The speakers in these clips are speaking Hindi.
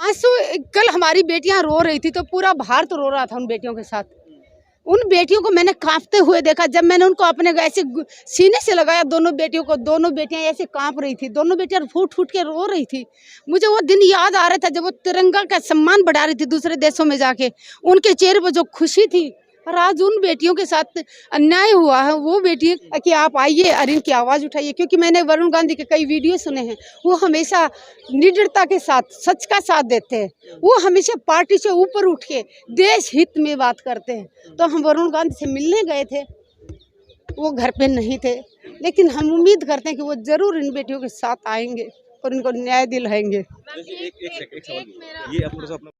आंसू कल हमारी बेटियां रो रही थी तो पूरा भारत रो रहा था उन बेटियों के साथ। उन बेटियों को मैंने कांपते हुए देखा। जब मैंने उनको अपने ऐसे सीने से लगाया दोनों बेटियों को, दोनों बेटियां ऐसे कांप रही थी, दोनों बेटियां फूट फूट के रो रही थी। मुझे वो दिन याद आ रहा था जब वो तिरंगा का सम्मान बढ़ा रही थी दूसरे देशों में जाके। उनके चेहरे पर जो खुशी थी। और आज उन बेटियों के साथ अन्याय हुआ है। वो बेटी कि आप आइए और इनकी आवाज़ उठाइए, क्योंकि मैंने वरुण गांधी के कई वीडियो सुने हैं। वो हमेशा निडरता के साथ सच का साथ देते हैं। वो हमेशा पार्टी से ऊपर उठ के देश हित में बात करते हैं। तो हम वरुण गांधी से मिलने गए थे, वो घर पे नहीं थे, लेकिन हम उम्मीद करते हैं कि वो ज़रूर इन बेटियों के साथ आएंगे और इनको न्याय दिलाएंगे।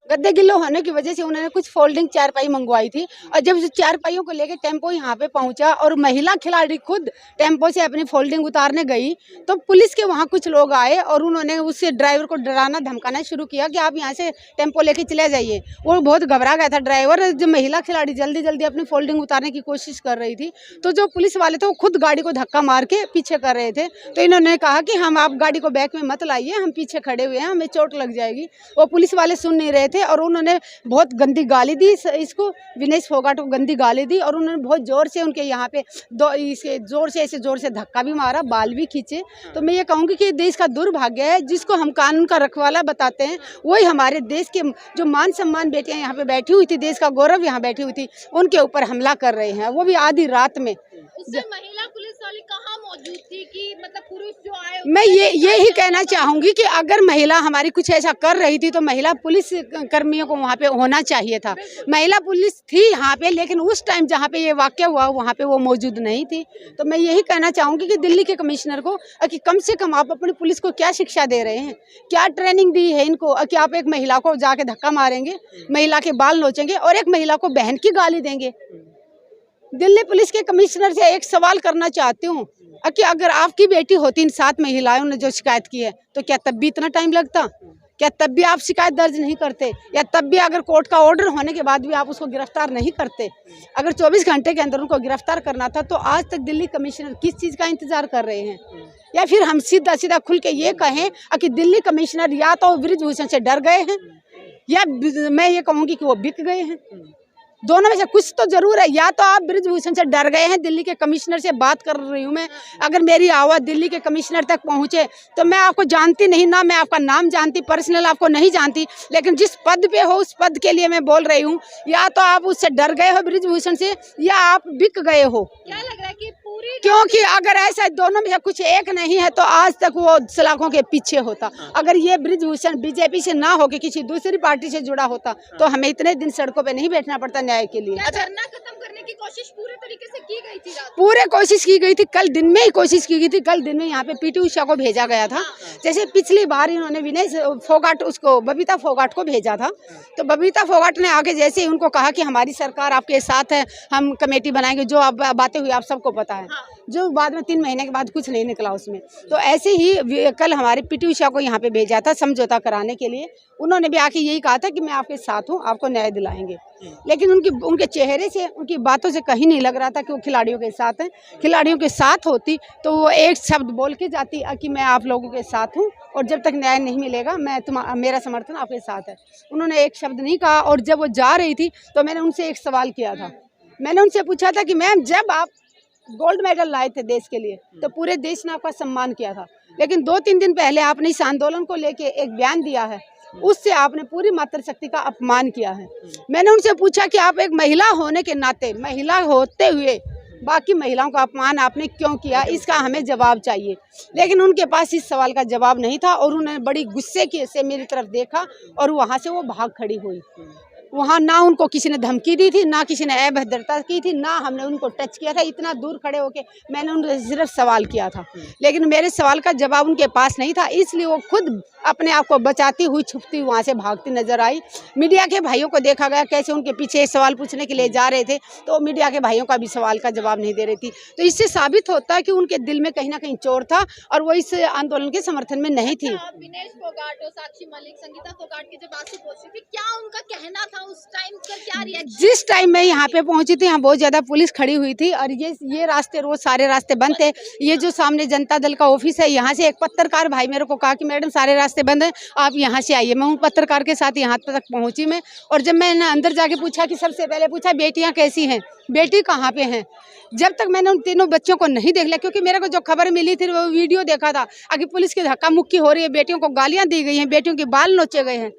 गद्दे गिल्लो होने की वजह से उन्होंने कुछ फोल्डिंग चारपाई मंगवाई थी, और जब चारपाइयों को लेकर टेम्पो यहाँ पे पहुंचा और महिला खिलाड़ी खुद टेम्पो से अपनी फोल्डिंग उतारने गई, तो पुलिस के वहाँ कुछ लोग आए और उन्होंने उससे ड्राइवर को डराना धमकाना शुरू किया कि आप यहाँ से टेम्पो लेके चले जाइए। वो बहुत घबरा गया था ड्राइवर। जो महिला खिलाड़ी जल्दी जल्दी अपनी फोल्डिंग उतारने की कोशिश कर रही थी, तो जो पुलिस वाले थे वो खुद गाड़ी को धक्का मार के पीछे कर रहे थे। तो इन्होंने कहा कि हम आप गाड़ी को बैक में मत लाइए, हम पीछे खड़े हुए हैं, हमें चोट लग जाएगी। वो पुलिस वाले सुन नहीं रहे थे और उन्होंने बहुत गंदी गाली दी इसको, विनेश फोगाट को गंदी गाली दी, और उन्होंने बहुत जोर से उनके यहाँ पे ऐसे जोर से धक्का भी मारा, बाल भी खींचे। तो मैं ये कहूँगी कि देश का दुर्भाग्य है, जिसको हम कानून का रखवाला बताते हैं, वही हमारे देश के जो मान सम्मान बेटियां यहाँ पे बैठी हुई थी, देश का गौरव यहाँ बैठी हुई थी, उनके ऊपर हमला कर रहे हैं, वो भी आधी रात में। महिला पुलिस वाली कहाँ मौजूद थी कि मतलब पुरुष जो आए? मैं ये ही कहना चाहूंगी कि अगर महिला हमारी कुछ ऐसा कर रही थी तो महिला पुलिस कर्मियों को वहाँ पे होना चाहिए था। महिला पुलिस थी यहाँ पे, लेकिन उस टाइम जहाँ पे ये वाकया हुआ वहाँ पे वो मौजूद नहीं थी। तो मैं यही कहना चाहूंगी कि दिल्ली के कमिश्नर को कि कम से कम आप अपनी पुलिस को क्या शिक्षा दे रहे हैं, क्या ट्रेनिंग दी है इनको कि आप एक महिला को जाके धक्का मारेंगे, महिला के बाल नोचेंगे और एक महिला को बहन की गाली देंगे। दिल्ली पुलिस के कमिश्नर से एक सवाल करना चाहती हूँ कि अगर आपकी बेटी होती इन 7 महिलाओं ने जो शिकायत की है, तो क्या तब भी इतना टाइम लगता? क्या तब भी आप शिकायत दर्ज नहीं करते? या तब भी अगर कोर्ट का ऑर्डर होने के बाद भी आप उसको गिरफ्तार नहीं करते? अगर 24 घंटे के अंदर उनको गिरफ्तार करना था, तो आज तक दिल्ली कमिश्नर किस चीज़ का इंतजार कर रहे हैं? या फिर हम सीधा सीधा खुल के ये कहें कि दिल्ली कमिश्नर या तो बृजभूषण से डर गए हैं, या मैं ये कहूँगी कि वो बिक गए हैं। दोनों में से कुछ तो जरूर है। या तो आप बृजभूषण से डर गए हैं, दिल्ली के कमिश्नर से बात कर रही हूँ मैं, अगर मेरी आवाज़ दिल्ली के कमिश्नर तक पहुँचे तो मैं आपको जानती नहीं ना, मैं आपका नाम जानती, पर्सनल आपको नहीं जानती, लेकिन जिस पद पे हो उस पद के लिए मैं बोल रही हूँ। या तो आप उससे डर गए हो बृजभूषण से, या आप बिक गए हो। क्या लग रहा है कि पूरी, क्योंकि अगर ऐसा दोनों में से कुछ एक नहीं है तो आज तक वो सलाखों के पीछे होता। अगर ये बृजभूषण बीजेपी से ना होके किसी दूसरी पार्टी से जुड़ा होता तो हमें इतने दिन सड़कों पे नहीं बैठना पड़ता न्याय के लिए। धरना खत्म करने की कोशिश पूरे तरीके से की गई थी? पूरे कोशिश की गई थी, कल दिन में ही कोशिश की गई थी। कल दिन में यहाँ पे पीटी उषा को भेजा गया था। जैसे पिछली बार इन्होंने विनेश फोगाट उसको बबीता फोगाट को भेजा था, तो बबीता फोगाट ने आके जैसे ही उनको कहा कि हमारी सरकार आपके साथ है, हम कमेटी बनाएंगे, जो आप बातें हुई आप सबको पता है, जो बाद में 3 महीने के बाद कुछ नहीं निकला उसमें। तो ऐसे ही कल हमारी पीटी उषा को यहाँ पे भेजा था समझौता कराने के लिए। उन्होंने भी आके यही कहा था कि मैं आपके साथ हूँ, आपको न्याय दिलाएंगे। लेकिन उनके चेहरे से, उनकी बातों से कहीं नहीं लग रहा था कि वो खिलाड़ियों के साथ हैं। खिलाड़ियों के साथ होती तो वो एक शब्द बोल के जाती कि मैं आप लोगों के साथ हूँ और जब तक न्याय नहीं मिलेगा मेरा समर्थन आपके साथ है। उन्होंने एक शब्द नहीं कहा। और जब वो जा रही थी तो मैंने उनसे एक सवाल किया था। मैंने उनसे पूछा था कि मैम, जब आप गोल्ड मेडल लाए थे देश के लिए तो पूरे देश ने आपका सम्मान किया था, लेकिन 2-3 दिन पहले आपने इस आंदोलन को लेके एक बयान दिया है, उससे आपने पूरी मातृशक्ति का अपमान किया है। मैंने उनसे पूछा कि आप एक महिला होने के नाते, महिला होते हुए बाकी महिलाओं का अपमान आपने क्यों किया, इसका हमें जवाब चाहिए। लेकिन उनके पास इस सवाल का जवाब नहीं था और उन्होंने बड़ी गुस्से से मेरी तरफ देखा और वहाँ से वो भाग खड़ी हुई। वहाँ ना उनको किसी ने धमकी दी थी, ना किसी ने अभद्रता की थी, ना हमने उनको टच किया था। इतना दूर खड़े होके मैंने उनसे सिर्फ सवाल किया था, लेकिन मेरे सवाल का जवाब उनके पास नहीं था, इसलिए वो खुद अपने आप को बचाती हुई छुपती वहाँ से भागती नजर आई। मीडिया के भाइयों को देखा गया कैसे उनके पीछे सवाल पूछने के लिए जा रहे थे, तो मीडिया के भाइयों का भी सवाल का जवाब नहीं दे रही थी। तो इससे साबित होता है कि उनके दिल में कहीं ना कहीं चोर था और वो इस आंदोलन के समर्थन में नहीं थी। विनेश फोगाट और साक्षी मलिक, संगीता फोगाट की जो बात पूछी थी, क्या उनका कहना था था उस टाइम पर, क्या रिएक्शन? जिस टाइम मैं यहाँ पे पहुंची थी यहाँ बहुत ज्यादा पुलिस खड़ी हुई थी और ये रास्ते रोज सारे रास्ते बंद थे। ये जो सामने जनता दल का ऑफिस है यहाँ से एक पत्रकार भाई मेरे को कहा कि मैडम सारे रास्ते बंद हैं, आप यहाँ से आइए। मैं उन पत्रकार के साथ यहाँ तक पहुंची मैं, और जब मैंने अंदर जाके पूछा कि सबसे पहले पूछा बेटियाँ कैसी हैं, बेटी कहाँ पे हैं। जब तक मैंने उन तीनों बच्चों को नहीं देख लिया, क्योंकि मेरे को जो खबर मिली थी वो वीडियो देखा था आगे पुलिस की धक्का मुक्की हो रही है, बेटियों को गालियां दी गई हैं, बेटियों के बाल नोचे गए हैं।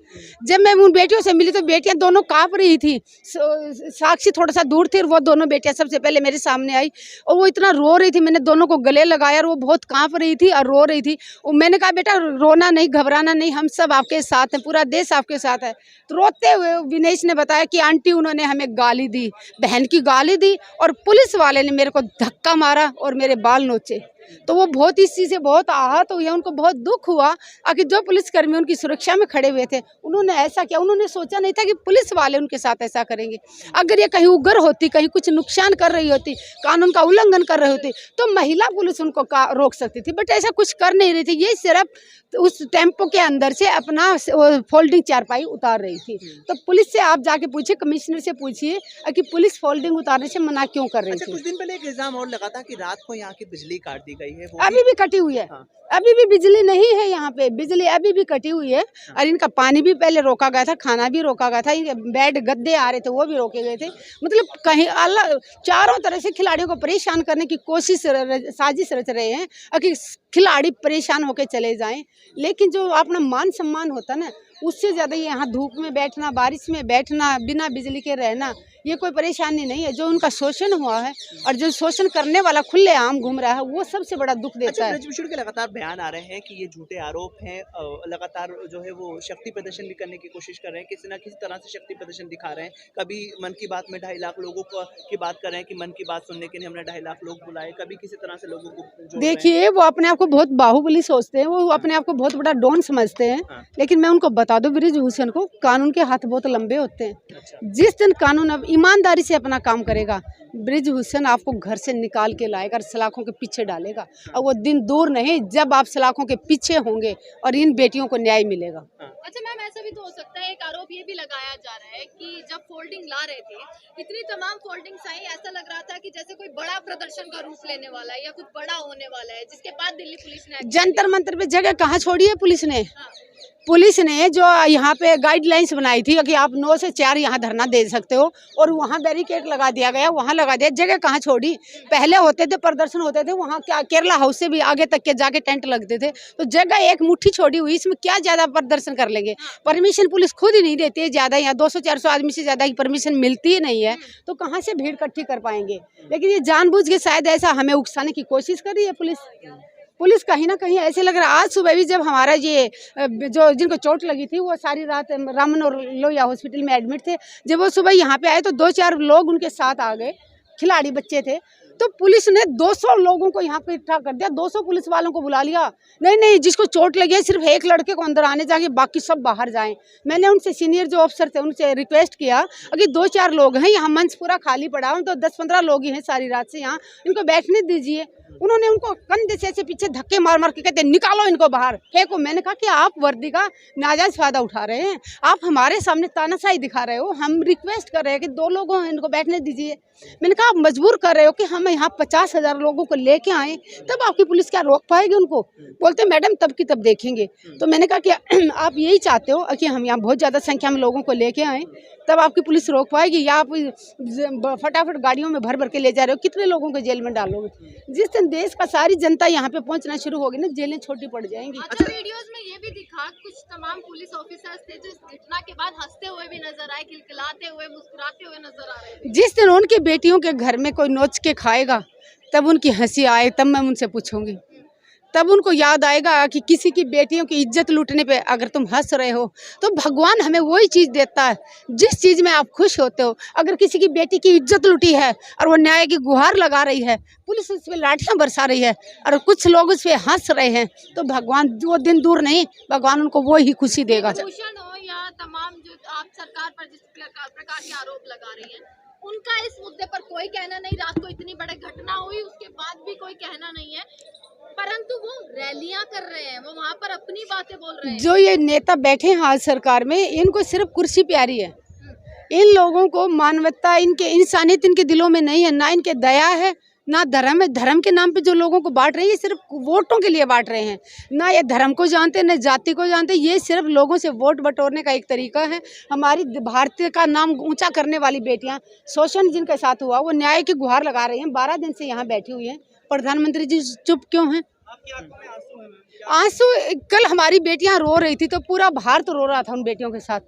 जब मैं उन बेटियों से मिली तो बेटियां दोनों कांप रही थी। साक्षी थोड़ा सा दूर थी और वो दोनों बेटियां सबसे पहले मेरे सामने आई और वो इतना रो रही थी। मैंने दोनों को गले लगाया और वो बहुत कांप रही थी और रो रही थी। और मैंने कहा बेटा रोना नहीं, घबराना नहीं, हम सब आपके साथ हैं, पूरा देश आपके साथ है। तो रोते हुए विनेश ने बताया कि आंटी उन्होंने हमें गाली दी, बहन की गाली दी और पुलिस वाले ने मेरे को धक्का मारा और मेरे बाल नोचे। तो वो बहुत इस चीज़ से बहुत आहत हुए, उनको बहुत दुख हुआ कि जो पुलिसकर्मी उनकी सुरक्षा में खड़े हुए थे उन्होंने ऐसा किया। उन्होंने सोचा नहीं था कि पुलिस वाले उनके साथ ऐसा करेंगे। अगर ये कहीं उग्र होती, कहीं कुछ नुकसान कर रही होती, कानून का उल्लंघन कर रही होती तो महिला पुलिस उनको रोक सकती थी, बट ऐसा कुछ कर नहीं रही थी। ये सिर्फ उस टेम्पो के अंदर से अपना फोल्डिंग चारपाई उतार रही थी। तो पुलिस से आप जाके पूछिए, कमिश्नर से पूछिए कि पुलिस फोल्डिंग उतारने से मना क्यों कर रही थी। कुछ दिन पहले एक इल्जाम और लगा था कि रात को यहाँ की बिजली काट दी गई है, अभी भी कटी हुई है। हाँ। अभी भी बिजली नहीं है यहाँ पे, बिजली अभी भी कटी हुई है। और इनका पानी भी पहले रोका गया था, खाना भी रोका गया था, इनके बेड गद्दे आ रहे थे वो भी रोके गए थे। मतलब कहीं अलग चारों तरह से खिलाड़ियों को परेशान करने की कोशिश साजिश रच रहे हैं कि खिलाड़ी परेशान होकर चले जाएं। लेकिन जो अपना मान सम्मान होता ना, उससे ज़्यादा यहाँ धूप में बैठना, बारिश में बैठना, बिना बिजली के रहना, ये कोई परेशानी नहीं है। जो उनका शोषण हुआ है और जो शोषण करने वाला खुलेआम घूम रहा है वो सबसे बड़ा दुख देता है। ब्रजभूषण के लगातार बयान आ रहे हैं कि ये झूठे आरोप हैं, लगातार जो है वो शक्ति प्रदर्शन भी करने की कोशिश कर रहे हैं, किसी न किसी तरह से शक्ति प्रदर्शन दिखा रहे हैं। कभी मन की बात में 2.5 लाख लोगों की बात कर रहे हैं कि मन की बात सुनने के लिए हमने 2.5 लाख लोग बुलाए, कभी किसी तरह से लोगों को देखिए वो अपने आप को बहुत बाहुबली सोचते हैं, वो अपने आप को बहुत बड़ा डॉन समझते हैं। हाँ। लेकिन मैं उनको बता दूं ब्रजभूषण को, कानून के हाथ बहुत लंबे होते हैं। अच्छा। जिस दिन कानून अब ईमानदारी से अपना काम करेगा, ब्रजभूषण आपको घर से निकाल के लाएगा और सलाखों के पीछे डालेगा। और वो दिन दूर नहीं जब आप सलाखों के पीछे होंगे और इन बेटियों को न्याय मिलेगा। अच्छा मैम, ऐसा भी तो हो सकता है, एक आरोप ये भी लगाया जा रहा है कि जब फोल्डिंग ला रहे थे, इतनी तमाम फोल्डिंग्स आई, ऐसा लग रहा था कि जैसे कोई बड़ा प्रदर्शन का रूप लेने वाला है या कुछ बड़ा होने वाला है, जिसके बाद दिल्ली पुलिस ने जंतर मंतर पे जगह कहाँ छोड़ी है पुलिस ने? हाँ। पुलिस ने जो यहाँ पे गाइडलाइंस बनाई थी कि आप 9 से 4 यहाँ धरना दे सकते हो और वहाँ बैरिकेड लगा दिया गया, वहाँ लगा दिया। जगह कहाँ छोड़ी? पहले होते थे प्रदर्शन होते थे, वहाँ क्या केरला हाउस से भी आगे तक के जाके टेंट लगते थे। तो जगह एक मुट्ठी छोड़ी हुई, इसमें क्या ज़्यादा प्रदर्शन कर लेंगे? परमिशन पुलिस खुद ही नहीं देती है ज़्यादा, यहाँ 200-400 आदमी से ज़्यादा की परमिशन मिलती ही नहीं है, तो कहाँ से भीड़ इकट्ठी कर पाएंगे? लेकिन ये जानबूझ के शायद ऐसा हमें उकसाने की कोशिश कर रही है पुलिस कहीं ना कहीं ऐसे लग रहा है। आज सुबह भी जब हमारा ये जो जिनको चोट लगी थी वो सारी रात रामन और लोहिया हॉस्पिटल में एडमिट थे, जब वो सुबह यहाँ पे आए तो 2-4 लोग उनके साथ आ गए, खिलाड़ी बच्चे थे। तो पुलिस ने 200 लोगों को यहाँ पे इकट्ठा कर दिया, 200 पुलिस वालों को बुला लिया। नहीं, जिसको चोट लगी है सिर्फ एक लड़के को अंदर आने जाके, बाकी सब बाहर जाएं। मैंने उनसे सीनियर जो अफसर थे उनसे रिक्वेस्ट किया कि 2-4 लोग हैं, यहाँ मंच पूरा खाली पड़ा है, तो 10-15 लोग ही हैं सारी रात से यहाँ, इनको बैठने दीजिए। उन्होंने उनको कंधे से ऐसे पीछे धक्के मार मार के कहते निकालो इनको बाहर, फेंको। मैंने कहा कि आप वर्दी का नाजायज फायदा उठा रहे हैं, आप हमारे सामने तानाशाही दिखा रहे हो, हम रिक्वेस्ट कर रहे हैं कि 2 लोगों इनको बैठने दीजिए। मैंने कहा आप मजबूर कर रहे हो कि हम यहाँ 50,000 लोगों को लेके आए, तब आपकी पुलिस क्या रोक पाएगी उनको? बोलते मैडम तब की तब देखेंगे। तो मैंने कहा कि आप यही चाहते हो कि हम यहाँ बहुत ज़्यादा संख्या में लोगों को लेके आए तब आपकी पुलिस रोक पाएगी, या आप फटाफट गाड़ियों में भर भर के ले जा रहे हो? कितने लोगों को जेल में डालोगे? जिस दिन देश का सारी जनता यहाँ पे पहुँचना शुरू होगी ना, जेलें छोटी पड़ जाएंगी। अच्छा, वीडियोस में ये भी दिखा कुछ तमाम पुलिस ऑफिसर्स थे जो इस घटना के बाद हंसते हुए भी नजर आए, खिलखिलाते हुए, मुस्कुराते हुए नजर आ रहे थे। जिस दिन उनकी बेटियों के घर में कोई नोच के खाएगा तब उनकी हंसी आए, तब मैं उनसे पूछूंगी, तब उनको याद आएगा कि किसी की बेटियों की इज्जत लूटने पे अगर तुम हंस रहे हो तो भगवान हमें वही चीज़ देता है जिस चीज़ में आप खुश होते हो। अगर किसी की बेटी की इज्जत लूटी है और वो न्याय की गुहार लगा रही है, पुलिस उस पर लाठियाँ बरसा रही है और कुछ लोग उस पर हंस रहे हैं, तो भगवान वो दिन दूर नहीं, भगवान उनको वो ही खुशी देगा। शोषण हो या तमाम जो आप सरकार पर जिस प्रकार के आरोप लगा रही है, उनका इस मुद्दे पर कोई कहना नहीं। रात को इतनी बड़ी घटना हुई उसके बाद भी कोई कहना नहीं है, परंतु वो रैलियां कर रहे हैं, वो वहाँ पर अपनी बातें बोल रहे हैं। जो ये नेता बैठे हैं आज सरकार में, इनको सिर्फ कुर्सी प्यारी है। इन लोगों को मानवता, इनके इंसानियत इनके दिलों में नहीं है, ना इनके दया है ना धर्म है। धर्म के नाम पे जो लोगों को बांट रहे हैं ये सिर्फ वोटों के लिए बांट रहे हैं, ना ये धर्म को जानते ना जाति को जानते। ये सिर्फ लोगों से वोट बटोरने का एक तरीका है। हमारी भारतीय का नाम ऊंचा करने वाली बेटियां, शोषण जिनके साथ हुआ वो न्याय की गुहार लगा रही हैं। 12 दिन से यहाँ बैठी हुई हैं। प्रधानमंत्री जी चुप क्यों हैं? आंसू, कल हमारी बेटियां रो रही थी तो पूरा भारत रो रहा था उन बेटियों के साथ।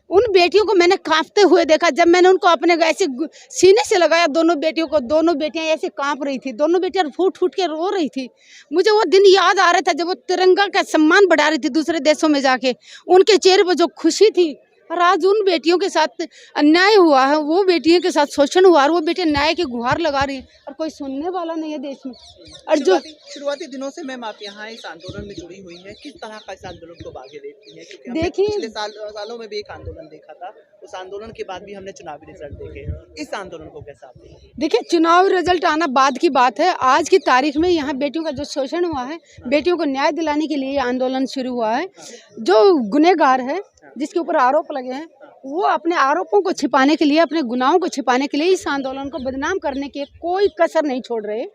उन बेटियों को मैंने कांपते हुए देखा। जब मैंने उनको अपने ऐसे सीने से लगाया दोनों बेटियों को, दोनों बेटियां ऐसे कांप रही थी, दोनों बेटियां फूट फूट के रो रही थी। मुझे वो दिन याद आ रहा था जब वो तिरंगा का सम्मान बढ़ा रही थी दूसरे देशों में जाके। उनके चेहरे पर जो खुशी थी। और आज उन बेटियों के साथ अन्याय हुआ है, वो बेटियों के साथ शोषण हुआ और वो बेटियां न्याय की गुहार लगा रही है और कोई सुनने वाला नहीं है देश में। और जो शुरुआती दिनों से मैम आप यहाँ इस आंदोलन में जुड़ी हुई हैं, किस तरह का इस आंदोलन को आगे देखती हैं? क्योंकि हमने देखिए, पिछले सालों में भी एक आंदोलन देखा था, उस आंदोलन के बाद भी हमने चुनावी रिजल्ट देखे। इस आंदोलन को कैसा आप देखते हैं? देखिए, चुनाव रिजल्ट आना बाद की बात है। आज की तारीख में यहाँ बेटियों का जो शोषण हुआ है, बेटियों को न्याय दिलाने के लिए ये आंदोलन शुरू हुआ है। जो गुनहगार है, जिसके ऊपर आरोप लगे हैं, वो अपने आरोपों को छिपाने के लिए, अपने गुनाहों को छिपाने के लिए इस आंदोलन को बदनाम करने की कोई कसर नहीं छोड़ रहे।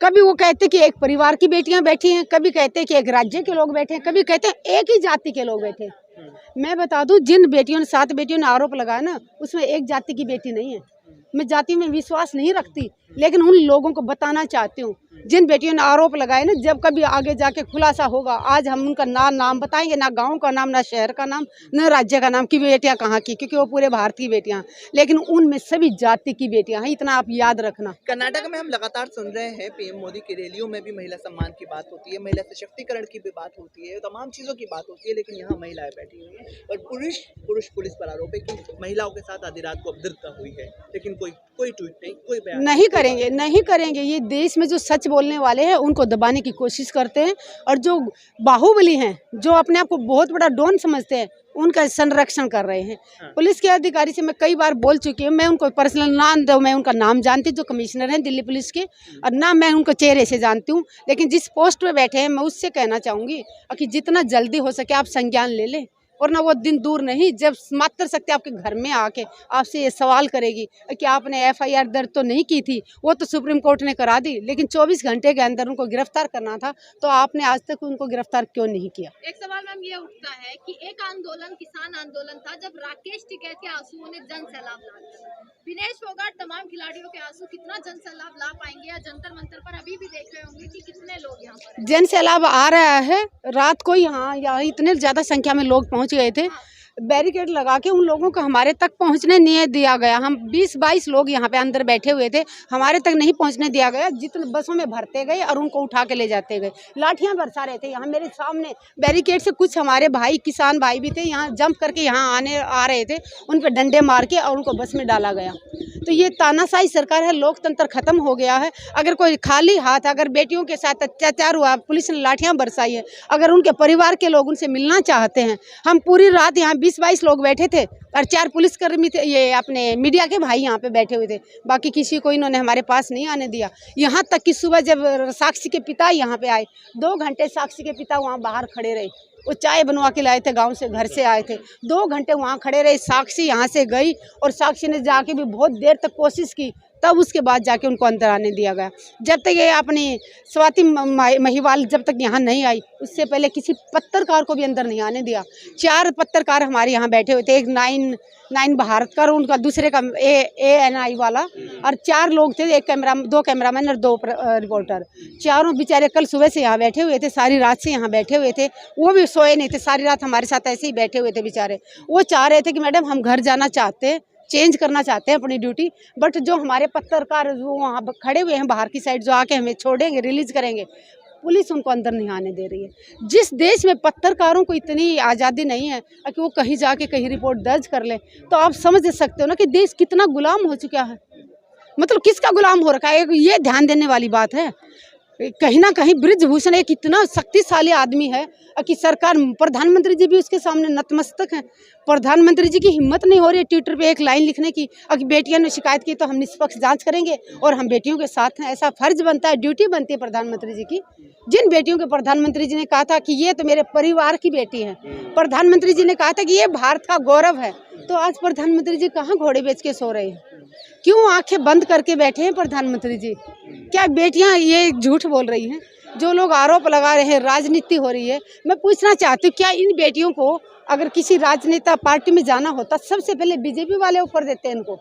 कभी वो कहते कि एक परिवार की बेटियां बैठी हैं, कभी कहते कि एक राज्य के लोग बैठे हैं, कभी कहते हैं एक ही जाति के लोग बैठे हैं। मैं बता दूं, जिन बेटियों ने 7 बेटियों ने आरोप लगाया ना, उसमें एक जाति की बेटी नहीं है। मैं जाति में विश्वास नहीं रखती, लेकिन उन लोगों को बताना चाहती हूँ जिन बेटियों ने आरोप लगाए ना, जब कभी आगे जाके खुलासा होगा, आज हम उनका नाम बताएंगे, ना गांव का नाम, ना शहर का नाम, ना राज्य का नाम कि बेटियां कहाँ की, क्योंकि वो पूरे भारत की बेटियां, लेकिन उनमें सभी जाति की बेटियां हैं। इतना आप याद रखना। कर्नाटक में हम लगातार सुन रहे हैं पीएम मोदी की रैलियों में भी महिला सम्मान की बात होती है, महिला सशक्तिकरण की भी बात होती है, तमाम चीज़ों की बात होती है, लेकिन यहाँ महिलाएं बैठी हुई हैं और पुलिस पर आरोप है कि महिलाओं के साथ आधी रात को अभद्रता हुई है, लेकिन कोई ट्वीट नहीं, कोई बयान नहीं करेंगे। ये देश में जो सच बोलने वाले हैं उनको दबाने की कोशिश करते हैं, और जो बाहुबली हैं, जो अपने आप को बहुत बड़ा डॉन समझते हैं, उनका संरक्षण कर रहे हैं। पुलिस के अधिकारी से मैं कई बार बोल चुकी हूँ, मैं उनको पर्सनल नाम दो, मैं उनका नाम जानती हूँ, जो कमिश्नर हैं दिल्ली पुलिस के, और ना मैं उनको चेहरे से जानती हूँ, लेकिन जिस पोस्ट पे बैठे हैं मैं उससे कहना चाहूँगी कि जितना जल्दी हो सके आप संज्ञान ले लें, और ना वो दिन दूर नहीं जब मातृशक्ति आपके घर में आके आपसे ये सवाल करेगी कि आपने FIR दर्ज तो नहीं की थी। वो तो सुप्रीम कोर्ट ने करा दी, लेकिन 24 घंटे के अंदर उनको गिरफ्तार करना था, तो आपने आज तक उनको गिरफ्तार क्यों नहीं किया? एक सवाल मैम ये उठता है कि एक आंदोलन किसान आंदोलन था जब राकेश टिकैत के आंसुओं ने जन सैलाब ला दिया। विनेश फोगाट तमाम खिलाड़ियों के आंसू कितना जन सैलाब ला पाएंगे, या जंतर मंतर पर अभी भी देख रहे होंगे कि कितने लोग यहाँ पर जन सैलाब आ रहा है। रात को यहाँ इतने ज़्यादा संख्या में लोग पहुँच गए थे, बैरिकेड लगा के उन लोगों को हमारे तक पहुंचने नहीं दिया गया। हम 20-22 लोग यहाँ पे अंदर बैठे हुए थे, हमारे तक नहीं पहुंचने दिया गया। जितने बसों में भरते गए और उनको उठा के ले जाते गए, लाठियां बरसा रहे थे। यहाँ मेरे सामने बैरिकेड से कुछ हमारे भाई, किसान भाई भी थे, यहाँ जंप करके यहाँ आ रहे थे, उन पर डंडे मार के और उनको बस में डाला गया। तो ये तानाशाही सरकार है, लोकतंत्र खत्म हो गया है। अगर कोई खाली हाथ, अगर बेटियों के साथ अत्याचार हुआ, पुलिस ने लाठियां बरसाई है, अगर उनके परिवार के लोग उनसे मिलना चाहते हैं, हम पूरी रात यहाँ 20-22 लोग बैठे थे और 4 पुलिसकर्मी थे, ये अपने मीडिया के भाई यहाँ पे बैठे हुए थे, बाकी किसी को इन्होंने हमारे पास नहीं आने दिया। यहाँ तक कि सुबह जब साक्षी के पिता यहाँ पे आए, 2 घंटे साक्षी के पिता वहाँ बाहर खड़े रहे। वो चाय बनवा के लाए थे, गांव से, घर से आए थे, 2 घंटे वहाँ खड़े रहे। साक्षी यहाँ से गई और साक्षी ने जाके भी बहुत देर तक कोशिश की, तब उसके बाद जाके उनको अंदर आने दिया गया। जब तक ये अपनी स्वाति महिवाल जब तक यहाँ नहीं आई, उससे पहले किसी पत्रकार को भी अंदर नहीं आने दिया। 4 पत्रकार हमारे यहाँ बैठे हुए थे, एक 9 भारत का और उनका दूसरे का ANI वाला, और 4 लोग थे, 2 कैमरामैन और 2 रिपोर्टर। चारों बेचारे कल सुबह से यहाँ बैठे हुए थे, सारी रात से यहाँ बैठे हुए थे, वो भी सोए नहीं थे, सारी रात हमारे साथ ऐसे ही बैठे हुए थे बेचारे। वो चाह रहे थे कि मैडम हम घर जाना चाहते हैं, चेंज करना चाहते हैं अपनी ड्यूटी, बट जो हमारे पत्रकार जो वहाँ खड़े हुए हैं बाहर की साइड, जो आके हमें छोड़ेंगे, रिलीज करेंगे, पुलिस उनको अंदर नहीं आने दे रही है। जिस देश में पत्रकारों को इतनी आज़ादी नहीं है कि वो कहीं जाके कहीं रिपोर्ट दर्ज कर ले, तो आप समझ सकते हो ना कि देश कितना गुलाम हो चुका है। मतलब किसका गुलाम हो रखा है, ये ध्यान देने वाली बात है। कहीं ना कहीं बृजभूषण एक इतना शक्तिशाली आदमी है कि सरकार, प्रधानमंत्री जी भी उसके सामने नतमस्तक हैं। प्रधानमंत्री जी की हिम्मत नहीं हो रही है ट्विटर पे एक लाइन लिखने की, अगर बेटियों ने शिकायत की तो हम निष्पक्ष जांच करेंगे और हम बेटियों के साथ हैं। ऐसा फर्ज बनता है, ड्यूटी बनती है प्रधानमंत्री जी की। जिन बेटियों के प्रधानमंत्री जी ने कहा था कि ये तो मेरे परिवार की बेटी है, प्रधानमंत्री जी ने कहा था कि ये भारत का गौरव है, तो आज प्रधानमंत्री जी कहाँ घोड़े बेच के सो रहे हैं? क्यों आंखें बंद करके बैठे हैं प्रधानमंत्री जी? क्या बेटियां ये झूठ बोल रही हैं? जो लोग आरोप लगा रहे हैं राजनीति हो रही है, मैं पूछना चाहती हूँ क्या इन बेटियों को अगर किसी राजनेता पार्टी में जाना होता सबसे पहले बीजेपी वाले ऊपर देते इनको,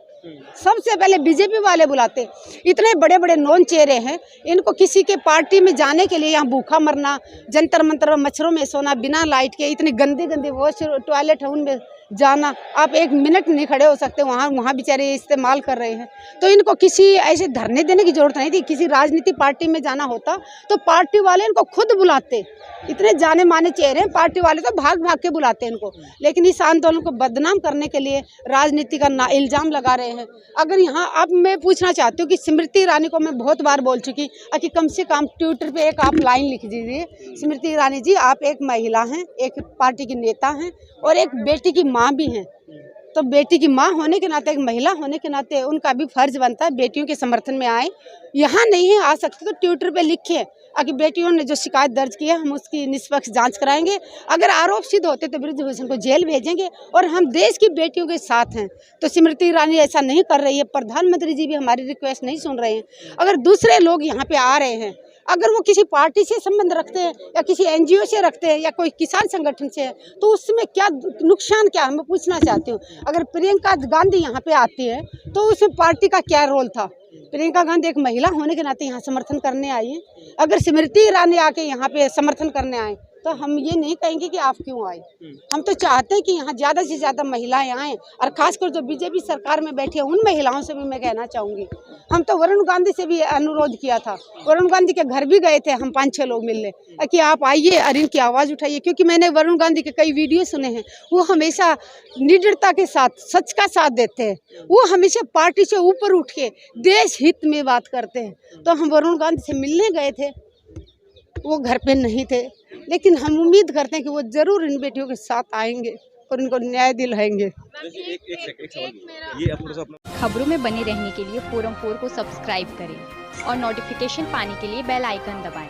सबसे पहले बीजेपी वाले बुलाते। इतने बड़े बड़े नॉन चेहरे हैं, इनको किसी के पार्टी में जाने के लिए यहाँ भूखा मरना, जंतर मंतर मच्छरों में सोना, बिना लाइट के, इतने गंदे गंदे वॉश टॉयलेट है उनमें जाना, आप एक मिनट नहीं खड़े हो सकते, वहाँ बेचारे इस्तेमाल कर रहे हैं। तो इनको किसी ऐसे धरने देने की जरूरत नहीं थी। किसी राजनीति पार्टी में जाना होता तो पार्टी वाले इनको खुद बुलाते। इतने जाने माने चेहरे हैं, पार्टी वाले तो भाग भाग के बुलाते हैं इनको। लेकिन इस आंदोलन को बदनाम करने के लिए राजनीति का इल्जाम लगा रहे हैं। अगर यहाँ अब मैं पूछना चाहती हूँ कि स्मृति ईरानी को मैं बहुत बार बोल चुकी कि कम से कम ट्विटर पे एक आप लाइन लिख दीजिए, स्मृति ईरानी जी आप एक महिला हैं, एक पार्टी की नेता हैं और एक बेटी की माँ भी हैं। तो बेटी की माँ होने के नाते, एक महिला होने के नाते उनका भी फर्ज बनता है बेटियों के समर्थन में आए। यहाँ नहीं है आ सकते तो ट्विटर पे लिखिए कि बेटियों ने जो शिकायत दर्ज की है हम उसकी निष्पक्ष जांच कराएंगे। अगर आरोप सिद्ध होते तो बृजभूषण को जेल भेजेंगे और हम देश की बेटियों के साथ हैं। तो स्मृति ईरानी ऐसा नहीं कर रही है, प्रधानमंत्री जी भी हमारी रिक्वेस्ट नहीं सुन रहे हैं। अगर दूसरे लोग यहाँ पे आ रहे हैं, अगर वो किसी पार्टी से संबंध रखते हैं या किसी एनजीओ से रखते हैं या कोई किसान संगठन से है तो उसमें क्या नुकसान क्या है, मैं पूछना चाहती हूँ। अगर प्रियंका गांधी यहाँ पे आती है तो उसमें पार्टी का क्या रोल था? प्रियंका गांधी एक महिला होने के नाते यहाँ समर्थन करने आई है। अगर स्मृति ईरानी आके यहाँ पे समर्थन करने आए तो हम ये नहीं कहेंगे कि आप क्यों आए। हम तो चाहते हैं कि यहाँ ज़्यादा से ज़्यादा महिलाएं आएँ और खासकर जो बीजेपी सरकार में बैठी है उन महिलाओं से भी मैं कहना चाहूँगी। हम तो वरुण गांधी से भी अनुरोध किया था, वरुण गांधी के घर भी गए थे हम 5-6 लोग मिलने कि आप आइए और इनकी आवाज़ उठाइए, क्योंकि मैंने वरुण गांधी के कई वीडियो सुने हैं। वो हमेशा निडरता के साथ सच का साथ देते हैं, वो हमेशा पार्टी से ऊपर उठ के देश हित में बात करते हैं। तो हम वरुण गांधी से मिलने गए थे, वो घर पे नहीं थे, लेकिन हम उम्मीद करते हैं कि वो जरूर इन बेटियों के साथ आएंगे और इनको न्याय दिलाएंगे। खबरों में बने रहने के लिए फोरम 4 को सब्सक्राइब करें और नोटिफिकेशन पाने के लिए बेल आइकन दबाएं।